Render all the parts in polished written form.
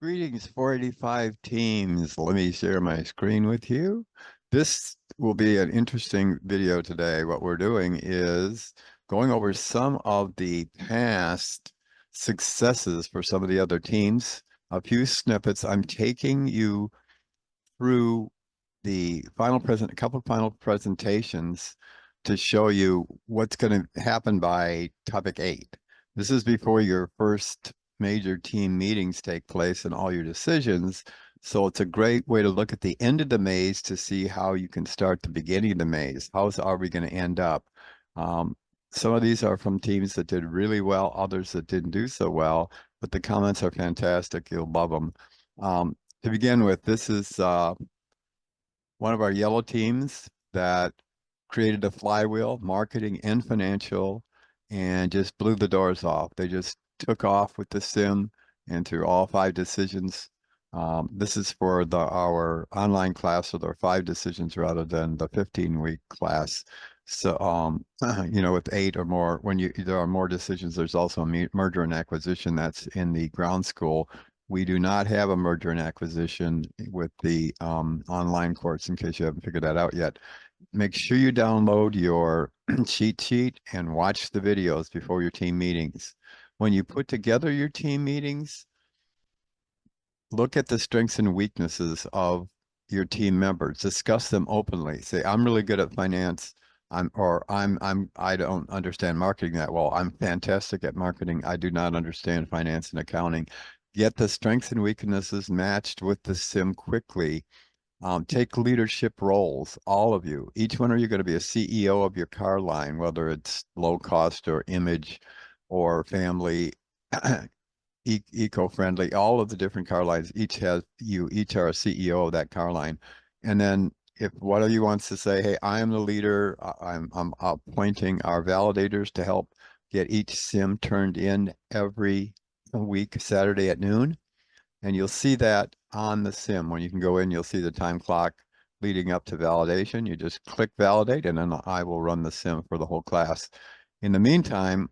Greetings, 485 teams. Let me share my screen with you. This will be an interesting video today. What we're doing is going over some of the past successes for some of the other teams, a few snippets. I'm taking you through the a couple of final presentations to show you what's going to happen by topic 8. This is before your first major team meetings take place and all your decisions. So it's a great way to look at the end of the maze to see how you can start the beginning of the maze. How are we going to end up? Um, some of these are from teams that did really well, others that didn't do so well, but the comments are fantastic. You'll love them. To begin with, this is one of our yellow teams that created a flywheel, marketing and financial, and just blew the doors off. They just took off with the sim and through all 5 decisions. This is for our online class, so there are 5 decisions rather than the 15-week class. So, with 8 or more, there are more decisions, there's also a merger and acquisition that's in the ground school. We do not have a merger and acquisition with the online course, in case you haven't figured that out yet. Make sure you download your cheat sheet and watch the videos before your team meetings. When you put together your team meetings, look at the strengths and weaknesses of your team members. Discuss them openly. Say, I'm really good at finance. I don't understand marketing that well. I'm fantastic at marketing. I do not understand finance and accounting. Get the strengths and weaknesses matched with the sim quickly. Take leadership roles, all of you. Each one of you are going to be a CEO of your car line, whether it's low cost or image or family, eco-friendly, all of the different car lines. Each are a CEO of that car line. And then if one of you wants to say, hey, I am the leader, I'm appointing our validators to help get each sim turned in every week, Saturday at noon. And you'll see that on the sim. When you can go in, you'll see the time clock leading up to validation. You just click validate, and then I will run the sim for the whole class. In the meantime,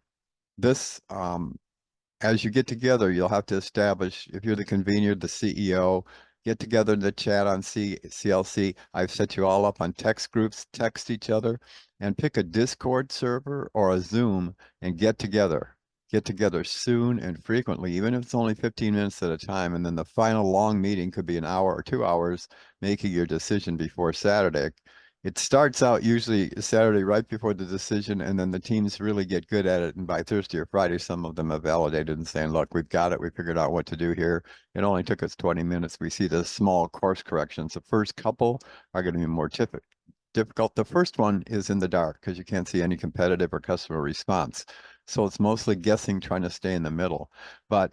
this as you get together, you'll have to establish, if you're the convener, the CEO, get together in the chat on CLC. I've set you all up on text groups, text each other, and pick a Discord server or a Zoom and get together. Get together soon and frequently, even if it's only 15 minutes at a time. And then the final long meeting could be an hour or 2 hours, making your decision before Saturday. It starts out usually Saturday right before the decision, and then the teams really get good at it. And by Thursday or Friday, some of them have validated and saying, look, we've got it. We figured out what to do here. It only took us 20 minutes. We see the small course corrections. The first couple are going to be more difficult. The first one is in the dark because you can't see any competitive or customer response. So it's mostly guessing, trying to stay in the middle. But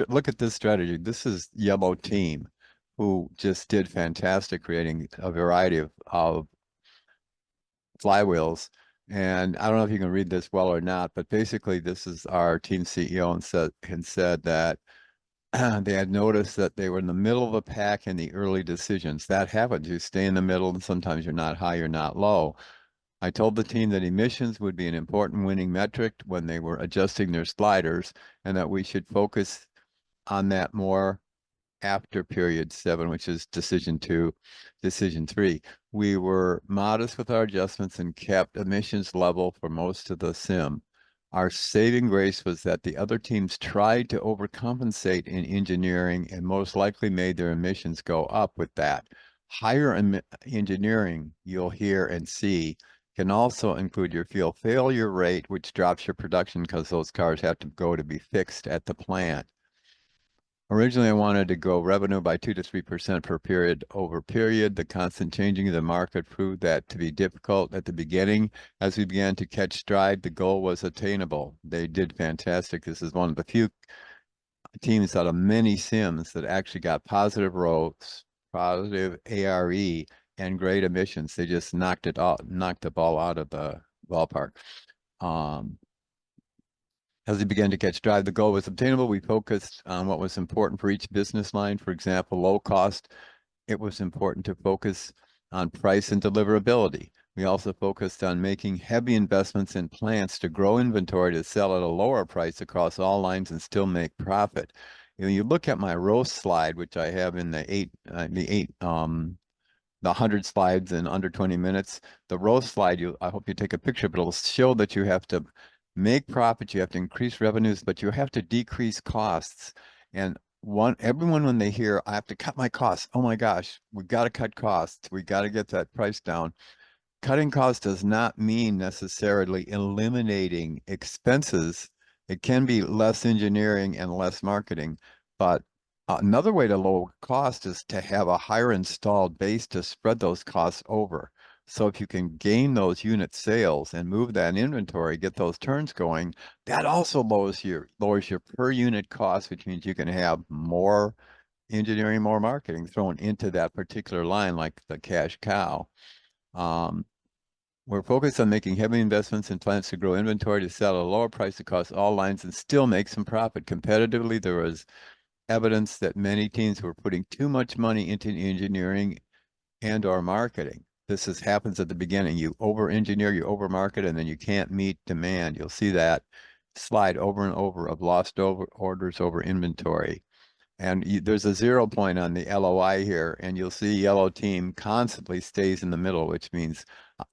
look at this strategy. This is yellow team who just did fantastic creating a variety of flywheels. And I don't know if you can read this well or not, but basically this is our team CEO and said that they had noticed that they were in the middle of a pack in the early decisions. That happens. You stay in the middle, and sometimes you're not high, you're not low. I told the team that emissions would be an important winning metric when they were adjusting their sliders, and that we should focus on that more after period 7, which is decision 2, decision 3. We were modest with our adjustments and kept emissions level for most of the sim. Our saving grace was that the other teams tried to overcompensate in engineering and most likely made their emissions go up with that. Higher engineering, you'll hear and see, can also include your fuel failure rate, which drops your production because those cars have to go to be fixed at the plant. Originally, I wanted to grow revenue by 2 to 3% per period over period. The constant changing of the market proved that to be difficult at the beginning. As we began to catch stride, the goal was attainable. They did fantastic. This is one of the few teams out of many sims that actually got positive ROAS, positive ARE, and great emissions. They just knocked the ball out of the ballpark. As we began to catch stride, the goal was obtainable. We focused on what was important for each business line. For example, low cost. It was important to focus on price and deliverability. We also focused on making heavy investments in plants to grow inventory to sell at a lower price across all lines and still make profit. you look at my roast slide, which I have in the 100 slides in under 20 minutes. The roast slide, I hope you take a picture, but it'll show that you have to make profits, you have to increase revenues, but you have to decrease costs. And everyone, when they hear, I have to cut my costs, oh my gosh, we've got to cut costs. We got to get that price down. Cutting costs does not mean necessarily eliminating expenses. It can be less engineering and less marketing, but another way to lower cost is to have a higher installed base to spread those costs over. So if you can gain those unit sales and move that inventory, get those turns going, that also lowers your per unit cost, which means you can have more engineering, more marketing thrown into that particular line, like the cash cow. Um, we're focused on making heavy investments in plants to grow inventory to sell at a lower price across all lines and still make some profit. Competitively, there was evidence that many teams were putting too much money into engineering and or marketing. Happens at the beginning. You over-engineer, you over-market, and then you can't meet demand. You'll see that slide over and over of lost orders over inventory. And there's a 0 point on the LOI here, and you'll see yellow team constantly stays in the middle, which means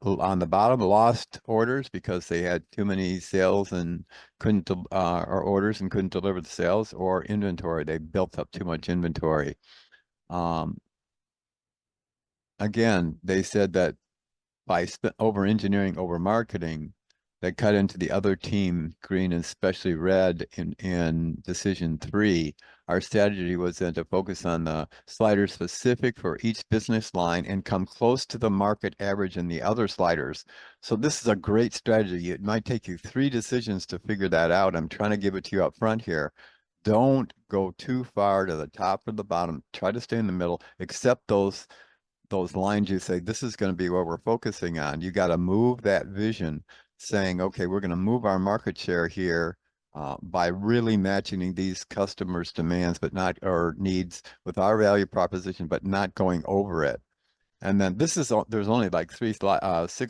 on the bottom, lost orders because they had too many sales and couldn't, or orders and couldn't deliver the sales, or inventory. They built up too much inventory. Um, Again, they said that by over engineering, over marketing, that cut into the other team, green and especially red in decision 3. Our strategy was then to focus on the sliders specific for each business line and come close to the market average in the other sliders. So this is a great strategy. It might take you 3 decisions to figure that out. I'm trying to give it to you up front here. Don't go too far to the top or the bottom. Try to stay in the middle, except those lines you say, this is going to be what we're focusing on. You got to move that vision saying, okay, we're going to move our market share here by really matching these customers' demands, but not, or needs with our value proposition, but not going over it. And then there's only like 6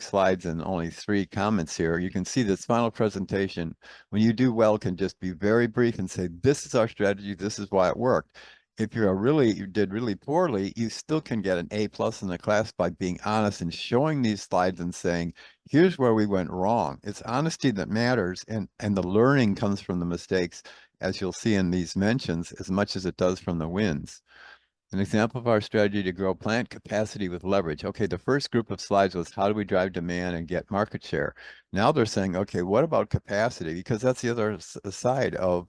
slides and only 3 comments here. You can see this final presentation, when you do well, can just be very brief and say, this is our strategy, this is why it worked. If you did really poorly, you still can get an A+ in the class by being honest and showing these slides and saying, here's where we went wrong. It's honesty that matters, and the learning comes from the mistakes, as you'll see in these mentions, as much as it does from the wins. An example of our strategy to grow plant capacity with leverage. Okay, the first group of slides was how do we drive demand and get market share? Now they're saying, okay, what about capacity? Because that's the other side of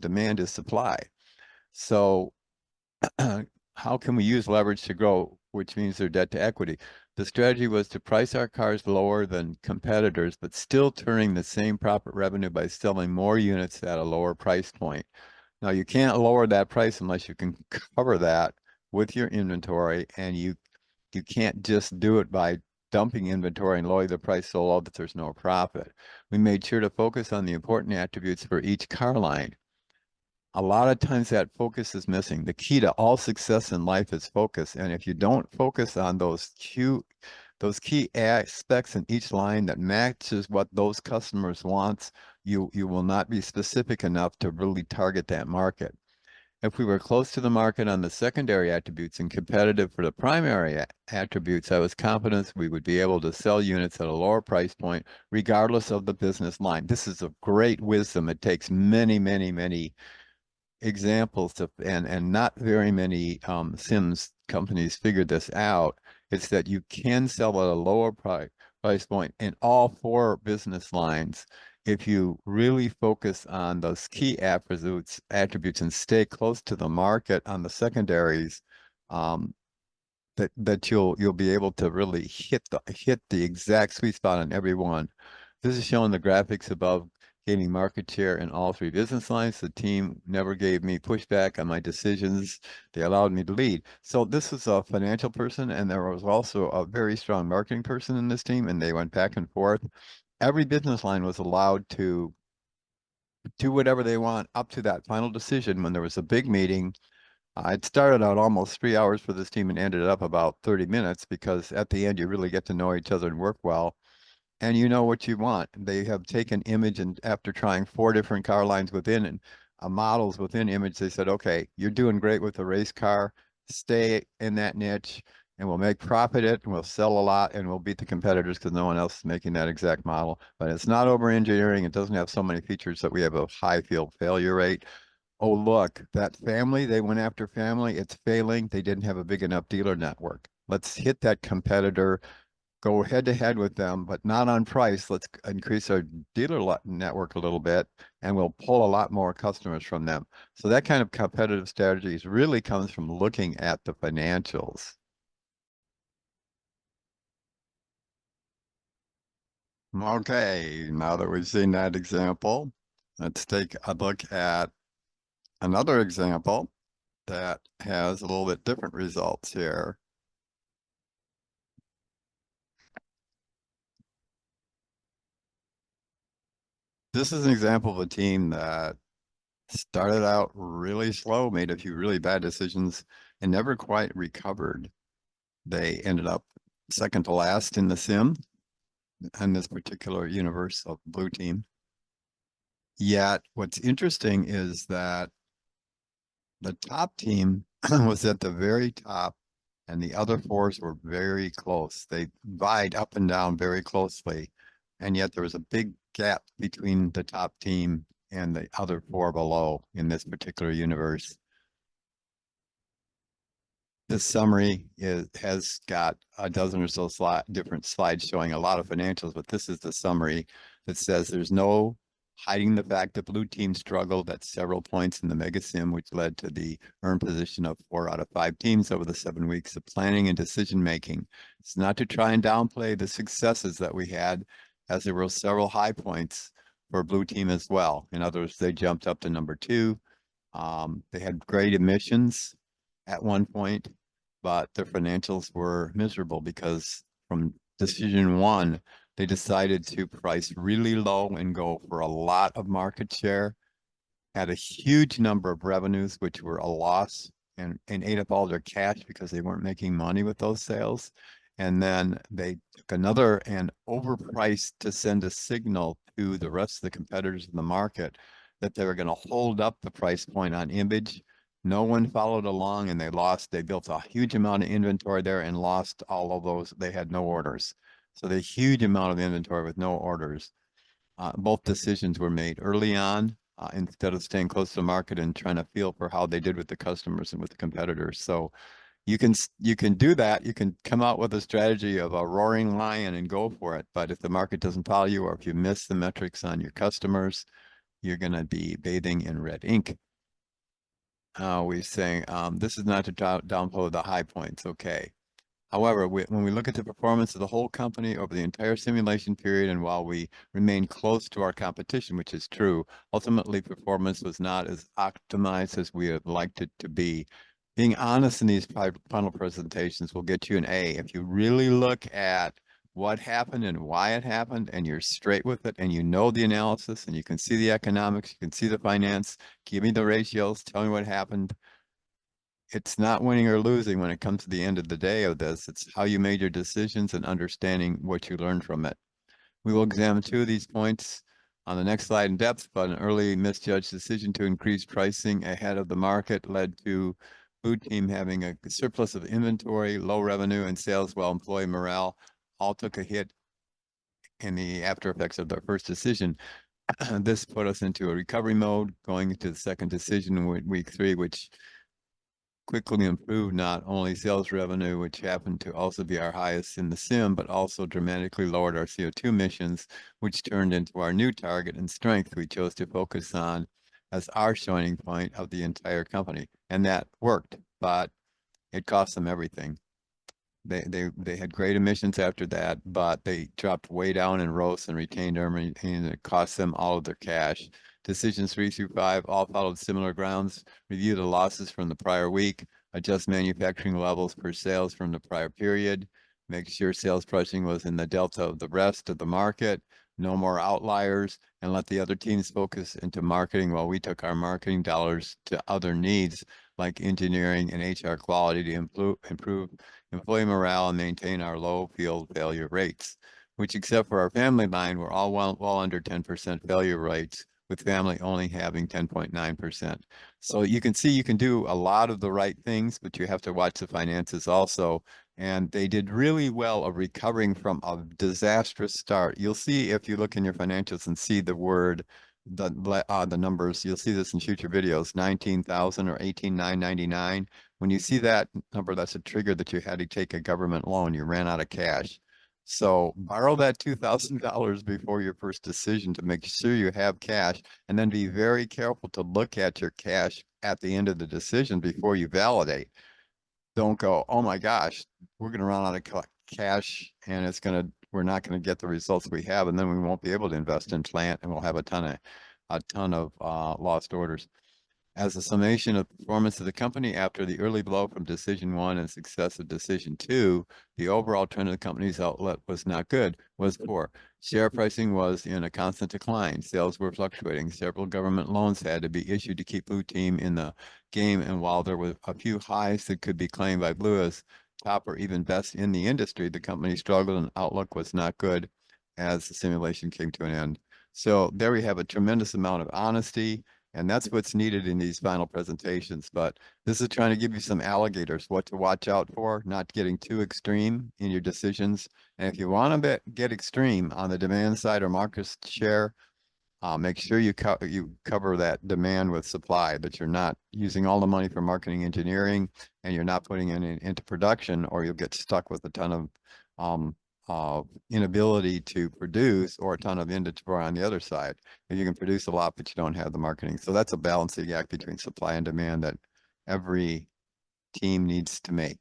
demand is supply. So how can we use leverage to grow, which means their debt to equity? The strategy was to price our cars lower than competitors, but still turning the same profit revenue by selling more units at a lower price point. Now, you can't lower that price unless you can cover that with your inventory, and you can't just do it by dumping inventory and lowering the price so low that there's no profit. We made sure to focus on the important attributes for each car line. A lot of times that focus is missing. The key to all success in life is focus, and if you don't focus on those key aspects in each line that matches what those customers want, you will not be specific enough to really target that market. If we were close to the market on the secondary attributes and competitive for the primary attributes, I was confident we would be able to sell units at a lower price point, regardless of the business line. This is a great wisdom. It takes many, many, many examples and not very many Sims companies figured this out. It's that you can sell at a lower price point in all 4 business lines if you really focus on those key attributes and stay close to the market on the secondaries. That you'll be able to really hit the exact sweet spot on every one. This is showing the graphics above, gaining market share in all 3 business lines. The team never gave me pushback on my decisions. They allowed me to lead. So this was a financial person, and there was also a very strong marketing person in this team, and they went back and forth. Every business line was allowed to do whatever they want up to that final decision when there was a big meeting. It started out almost 3 hours for this team and ended up about 30 minutes because at the end you really get to know each other and work well, and you know what you want. They have taken image, and after trying 4 different car lines within models within Image. They said, okay, you're doing great with the race car. Stay in that niche and we'll make profit it and we'll sell a lot and we'll beat the competitors because no one else is making that exact model. But it's not over engineering. It doesn't have so many features that we have a high field failure rate. Oh, look, that family, they went after family. It's failing. They didn't have a big enough dealer network. Let's hit that competitor, go head to head with them, but not on price. Let's increase our dealer network a little bit and we'll pull a lot more customers from them. So that kind of competitive strategies really comes from looking at the financials. Okay, now that we've seen that example, let's take a look at another example that has a little bit different results here. This is an example of a team that started out really slow, made a few really bad decisions, and never quite recovered. They ended up second to last in the sim in this particular universe of Blue Team. Yet, what's interesting is that the top team was at the very top, and the other fours were very close. They vied up and down very closely, and yet there was a big gap between the top team and the other four below in this particular universe. This summary has got a dozen or so different slides showing a lot of financials, but this is the summary that says there's no hiding the fact that Blue Team struggled at several points in the Mega Sim, which led to the earned position of 4 out of 5 teams over the 7 weeks of planning and decision making. It's not to try and downplay the successes that we had, as there were several high points for Blue Team as well. In other words, they jumped up to number 2. They had great emissions at one point, but their financials were miserable because from decision 1, they decided to price really low and go for a lot of market share, had a huge number of revenues, which were a loss, and ate up all their cash because they weren't making money with those sales. And then they took another and overpriced to send a signal to the rest of the competitors in the market that they were going to hold up the price point on Image. No one followed along and they built a huge amount of inventory there and lost all of those. They had no orders. So the huge amount of inventory with no orders. Both decisions were made early on instead of staying close to the market and trying to feel for how they did with the customers and with the competitors. So you can do that. You can come out with a strategy of a roaring lion and go for it. But if the market doesn't follow you, or if you miss the metrics on your customers, you're going to be bathing in red ink. We're saying this is not to downplay the high points. Okay. However, when we look at the performance of the whole company over the entire simulation period, and while we remain close to our competition, which is true, ultimately performance was not as optimized as we would liked it to be. Being honest in these final presentations will get you an A. If you really look at what happened and why it happened, and you're straight with it, and you know the analysis, and you can see the economics, you can see the finance, give me the ratios, tell me what happened. It's not winning or losing when it comes to the end of the day of this. It's how you made your decisions and understanding what you learned from it. We will examine 2 of these points on the next slide in depth, but an early misjudged decision to increase pricing ahead of the market led to Food Team having a surplus of inventory, low revenue, and sales, while employee morale all took a hit in the after effects of their first decision. This put us into a recovery mode, going into the second decision in week 3, which quickly improved not only sales revenue, which happened to also be our highest in the sim, but also dramatically lowered our CO2 emissions, which turned into our new target and strength we chose to focus on as our shining point of the entire company. And that worked, but it cost them everything. They had great emissions after that, but they dropped way down in ROAS and retained earnings, and it cost them all of their cash. Decisions 3 through 5 all followed similar grounds. Review the losses from the prior week, adjust manufacturing levels per sales from the prior period, make sure sales pricing was in the delta of the rest of the market, no more outliers, and let the other teams focus into marketing while we took our marketing dollars to other needs like engineering and HR quality to improve employee morale and maintain our low field failure rates, which except for our family line, we're all well under 10% failure rates, with family only having 10.9%. So you can see you can do a lot of the right things, but you have to watch the finances also. And they did really well of recovering from a disastrous start. You'll see if you look in your financials and see the word, the numbers, you'll see this in future videos, 19,000 or 18,999. When you see that number, that's a trigger that you had to take a government loan. You ran out of cash. So borrow that $2,000 before your first decision to make sure you have cash, and then be very careful to look at your cash at the end of the decision before you validate. Don't go, oh my gosh, we're going to run out of cash and we're not going to get the results we have, and then we won't be able to invest in plant, and we'll have a ton of lost orders. As a summation of performance of the company after the early blow from decision one and success of decision two, the overall trend of the company's outlook was not good, was poor. Share pricing was in a constant decline. Sales were fluctuating. Several government loans had to be issued to keep Blue Team in the game. And while there were a few highs that could be claimed by Blue as top or even best in the industry, the company struggled and outlook was not good as the simulation came to an end. So there we have a tremendous amount of honesty. And that's what's needed in these final presentations. But this is trying to give you some alligators, what to watch out for, not getting too extreme in your decisions. And if you want to get extreme on the demand side or market share, make sure you cover that demand with supply, that you're not using all the money for marketing engineering and you're not putting it into production, or you'll get stuck with a ton of inability to produce, or a ton of inventory on the other side. If you can produce a lot, but you don't have the marketing. So that's a balancing act between supply and demand that every team needs to make.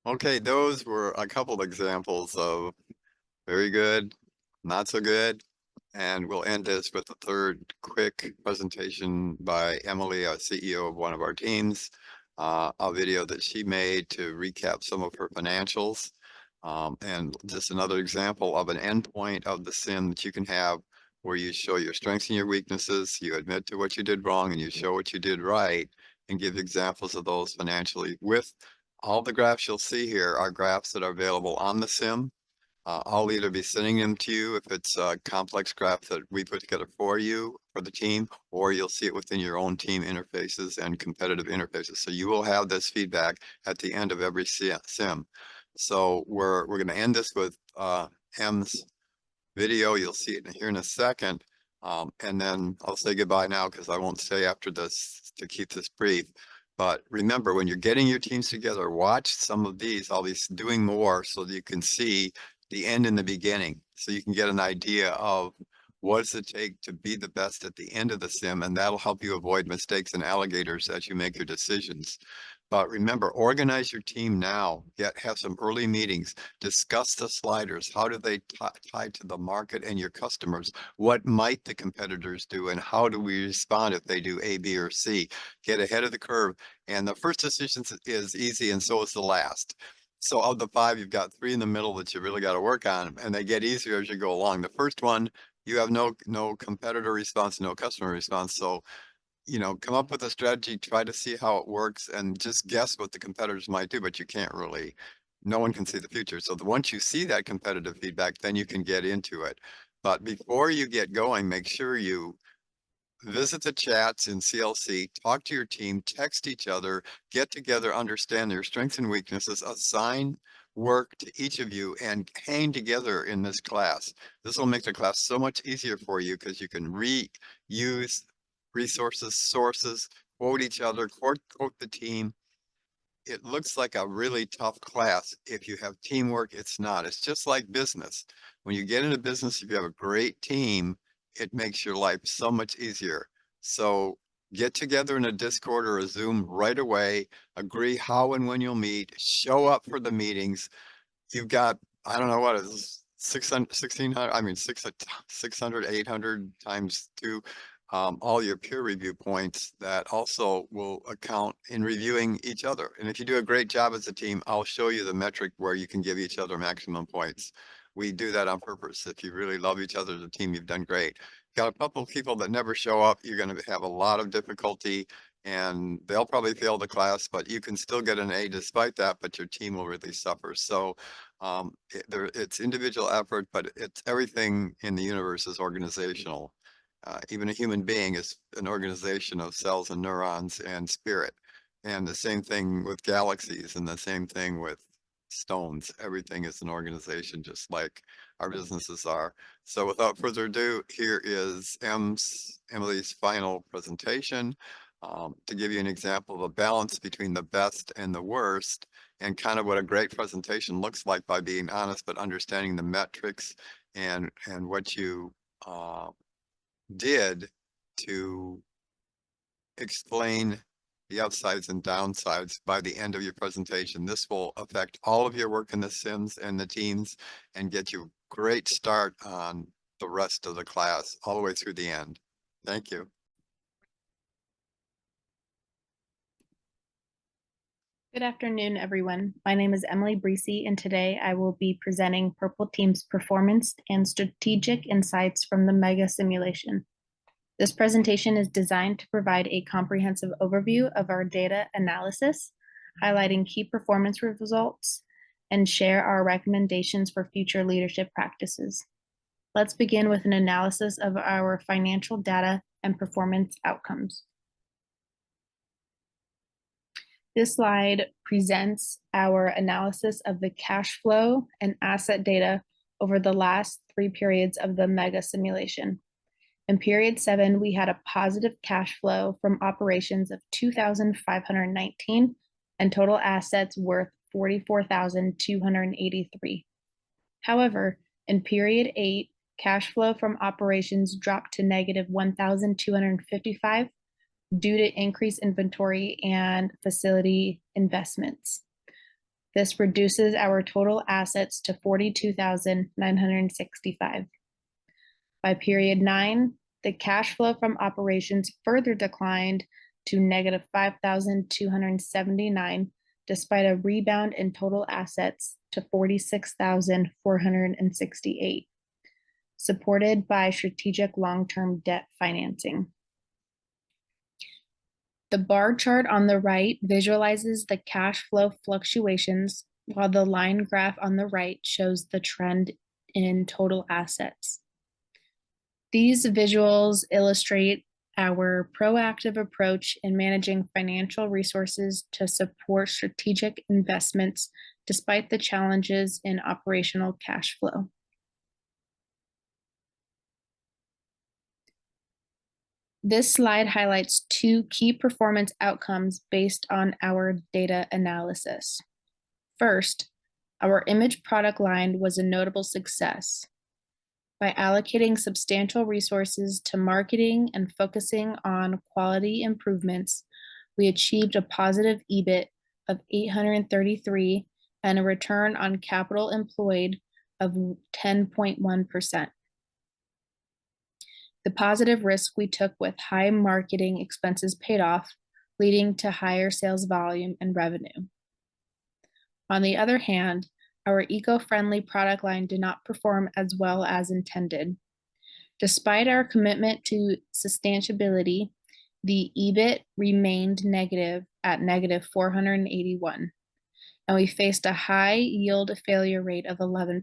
Okay, those were a couple examples of very good, not so good. And we'll end this with a third quick presentation by Emily, our CEO of one of our teams, a video that she made to recap some of her financials. And just another example of an endpoint of the sim that you can have, where you show your strengths and your weaknesses, you admit to what you did wrong, and you show what you did right, and give examples of those financially. With all the graphs you'll see here are graphs that are available on the sim. I'll either be sending them to you if it's a complex graph that we put together for you, for the team, or you'll see it within your own team interfaces and competitive interfaces. So you will have this feedback at the end of every sim. So we're going to end this with M's video. You'll see it here in a second. And then I'll say goodbye now, because I won't stay after this to keep this brief. But remember, when you're getting your teams together, watch some of these, all these doing more, so that you can see the end in the beginning. So you can get an idea of what does it take to be the best at the end of the sim, and that'll help you avoid mistakes and alligators as you make your decisions. But remember, organize your team now. Have some early meetings. Discuss the sliders. How do they tie to the market and your customers? What might the competitors do, and how do we respond if they do A, B, or C? Get ahead of the curve. And the first decision is easy, and so is the last. So of the five, you've got three in the middle that you really got to work on, and they get easier as you go along. The first one, you have no competitor response, no customer response. So come up with a strategy, try to see how it works, and just guess what the competitors might do, but you can't really, no one can see the future. So once you see that competitive feedback, then you can get into it. But before you get going, make sure you visit the chats in CLC, talk to your team, text each other, get together, understand their strengths and weaknesses, assign work to each of you, and hang together in this class. This will make the class so much easier for you, because you can reuse resources, sources, quote each other, quote the team. It looks like a really tough class. If you have teamwork, it's not. It's just like business. When you get into business, if you have a great team, it makes your life so much easier. So get together in a Discord or a Zoom right away, agree how and when you'll meet, show up for the meetings. You've got, I don't know what it is, 600, 1600, I mean, 600, 800 times two, all your peer review points that also will account in reviewing each other. And if you do a great job as a team, I'll show you the metric where you can give each other maximum points. We do that on purpose. If you really love each other as a team, you've done great. Got a couple of people that never show up, you're going to have a lot of difficulty and they'll probably fail the class, but you can still get an A despite that, but your team will really suffer. So it's individual effort, but it's everything in the universe is organizational. Even a human being is an organization of cells and neurons and spirit. And the same thing with galaxies, and the same thing with stones. Everything is an organization, just like our businesses are. So without further ado, here is Emily's final presentation to give you an example of a balance between the best and the worst, and kind of what a great presentation looks like by being honest, but understanding the metrics and what you did to explain the upsides and downsides by the end of your presentation. This will affect all of your work in the Sims and the teams and get you a great start on the rest of the class all the way through the end. Thank you. Good afternoon, everyone. My name is Emily Breesy, and today I will be presenting Purple Team's performance and strategic insights from the Mega Simulation. This presentation is designed to provide a comprehensive overview of our data analysis, highlighting key performance results, and share our recommendations for future leadership practices. Let's begin with an analysis of our financial data and performance outcomes. This slide presents our analysis of the cash flow and asset data over the last 3 periods of the Mega Simulation. In period 7, we had a positive cash flow from operations of $2,519 and total assets worth $44,283. However, in period 8, cash flow from operations dropped to negative $1,255 due to increased inventory and facility investments. This reduces our total assets to $42,965. By period 9, the cash flow from operations further declined to negative $5,279, despite a rebound in total assets to $46,468, supported by strategic long-term debt financing. The bar chart on the right visualizes the cash flow fluctuations, while the line graph on the right shows the trend in total assets. These visuals illustrate our proactive approach in managing financial resources to support strategic investments despite the challenges in operational cash flow. This slide highlights 2 key performance outcomes based on our data analysis. First, our image product line was a notable success. By allocating substantial resources to marketing and focusing on quality improvements, we achieved a positive EBIT of $833 and a return on capital employed of 10.1%. The positive risk we took with high marketing expenses paid off, leading to higher sales volume and revenue. On the other hand, our eco-friendly product line did not perform as well as intended. Despite our commitment to sustainability, the EBIT remained negative at negative 481, and we faced a high yield failure rate of 11%.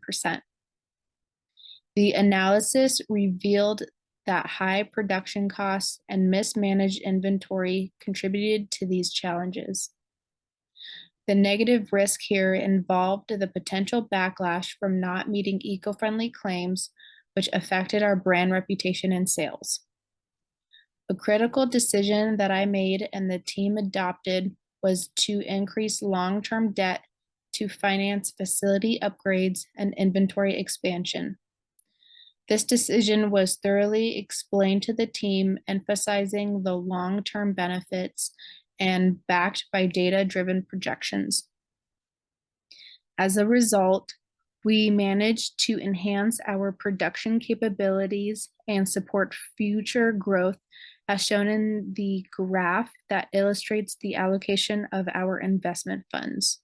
The analysis revealed that high production costs and mismanaged inventory contributed to these challenges. The negative risk here involved the potential backlash from not meeting eco-friendly claims, which affected our brand reputation and sales. A critical decision that I made and the team adopted was to increase long-term debt to finance facility upgrades and inventory expansion. This decision was thoroughly explained to the team, emphasizing the long-term benefits and backed by data-driven projections. As a result, we managed to enhance our production capabilities and support future growth, as shown in the graph that illustrates the allocation of our investment funds.